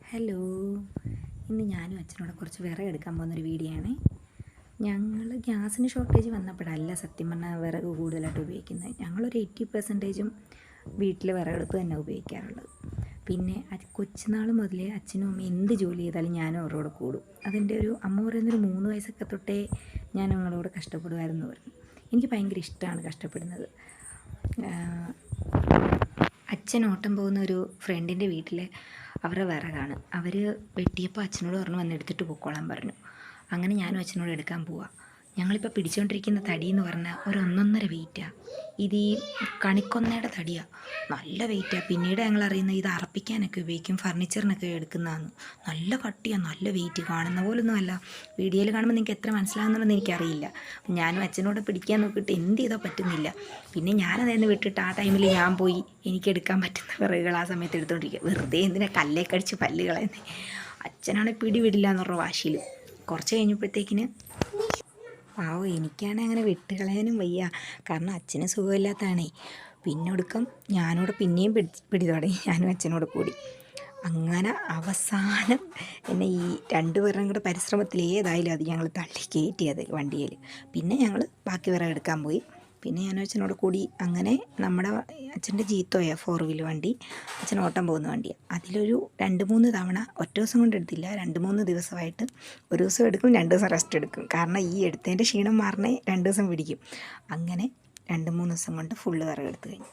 Hello, ഇന്ന് ഞാനും അച്ഛനോട് കുറച്ച് വിറകെടുക്കാൻ പോകുന്നൊരു വീഡിയോ ആണ്. ഞങ്ങൾ ഗ്യാസിന് ഷോർട്ടേജ് വന്നപ്പോഴല്ല സത്യം പറഞ്ഞാൽ വിറക് കൂടുതലായിട്ട് ഉപയോഗിക്കുന്നത്. ഞങ്ങളൊരു 80% വീട്ടിൽ വിറകെടുപ്പ് തന്നെ ഉപയോഗിക്കാറുള്ളത്. പിന്നെ കൊച്ചുനാൾ മുതലേ അച്ഛനും അമ്മയും എന്ത് ജോലി ചെയ്താലും ഞാനും അവരോട് കൂടും. അതിൻ്റെ ഒരു അമ്മ പറയുന്നൊരു 3 വയസ്സൊക്കെ തൊട്ടേ ഞാൻ നിങ്ങളോട് കഷ്ടപ്പെടുമായിരുന്നു പറഞ്ഞു. എനിക്ക് ഭയങ്കര ഇഷ്ടമാണ് കഷ്ടപ്പെടുന്നത്. അച്ഛൻ ഓട്ടം പോകുന്ന ഒരു ഫ്രണ്ടിൻ്റെ വീട്ടിൽ അവരുടെ വിറകാണ്. അവർ വെട്ടിയപ്പോൾ അച്ഛനോട് പറഞ്ഞു വന്ന് എടുത്തിട്ട് പൊക്കോളാൻ പറഞ്ഞു. അങ്ങനെ ഞാനും അച്ഛനോട് എടുക്കാൻ പോവാം. ഞങ്ങളിപ്പോൾ പിടിച്ചുകൊണ്ടിരിക്കുന്ന തടി എന്ന് പറഞ്ഞാൽ ഒരു 1.5 വെയിറ്റാണ്. ഇത് ഈ കണിക്കൊന്നയുടെ തടിയാണ്, നല്ല വെയിറ്റാണ്. പിന്നീട് ഞങ്ങൾ അറിയുന്നത് ഇത് അറപ്പിക്കാനൊക്കെ ഉപയോഗിക്കും, ഫർണിച്ചറിനൊക്കെ എടുക്കുന്നതാണ്. നല്ല കട്ടിയാണ്, നല്ല വെയിറ്റ്, കാണുന്ന പോലൊന്നും അല്ല. വീഡിയോയിൽ കാണുമ്പോൾ നിങ്ങൾക്ക് എത്ര മനസ്സിലാകുന്നുണ്ടെന്ന് എനിക്കറിയില്ല. ഞാനും അച്ഛനോട് പിടിക്കാൻ നോക്കിയിട്ട് എന്ത് ചെയ്താൽ പറ്റുന്നില്ല. പിന്നെ ഞാനതേന്ന് വിട്ടിട്ട് ആ ടൈമിൽ ഞാൻ പോയി എനിക്കെടുക്കാൻ പറ്റുന്ന വിറകുകൾ ആ സമയത്ത് എടുത്തുകൊണ്ടിരിക്കുക. വെറുതെ എന്തിനാ കല്ലേക്ക് അടിച്ച് പല്ല് കളയുന്നത്. അച്ഛനാണെങ്കിൽ പിടിവിടില്ല എന്ന് പറഞ്ഞ വാശിയിൽ കുറച്ച് കഴിഞ്ഞപ്പോഴത്തേക്കിന് പാവം എനിക്കാണെങ്കിൽ അങ്ങനെ വിട്ടുകളയാനും വയ്യ. കാരണം അച്ഛന് സുഖമില്ലാത്തതാണേ. പിന്നെ ഒടുക്കം ഞാനോട് പിന്നെയും പിടി തുടങ്ങി. ഞാനും അച്ഛനോട് കൂടി. അങ്ങനെ അവസാനം എന്നെ ഈ 2 പേരുടെയും കൂടെ പരിശ്രമത്തിൽ ഏതായാലും അത് ഞങ്ങൾ തള്ളി കയറ്റിയത് വണ്ടിയിൽ. പിന്നെ ഞങ്ങൾ ബാക്കി വിറകെടുക്കാൻ പോയി. പിന്നെ ഞാൻ അച്ഛനോട് കൂടി. അങ്ങനെ നമ്മുടെ അച്ഛൻ്റെ ജീത്തോയാണ് 4 വീലർ വണ്ടി. അച്ഛൻ ഓട്ടം പോകുന്ന വണ്ടിയാണ്. അതിലൊരു 2-3 തവണ ഒറ്റ ദിവസം കൊണ്ട് എടുത്തില്ല, 2-3 ദിവസമായിട്ട്. ഒരു ദിവസം എടുക്കും, 2 ദിവസം റെസ്റ്റ് എടുക്കും. കാരണം ഈ എടുത്തതിൻ്റെ ക്ഷീണം മാറണേ 2 ദിവസം പിടിക്കും. അങ്ങനെ 2-3 ദിവസം കൊണ്ട് ഫുള്ള് വിറകെടുത്ത് കഴിഞ്ഞു.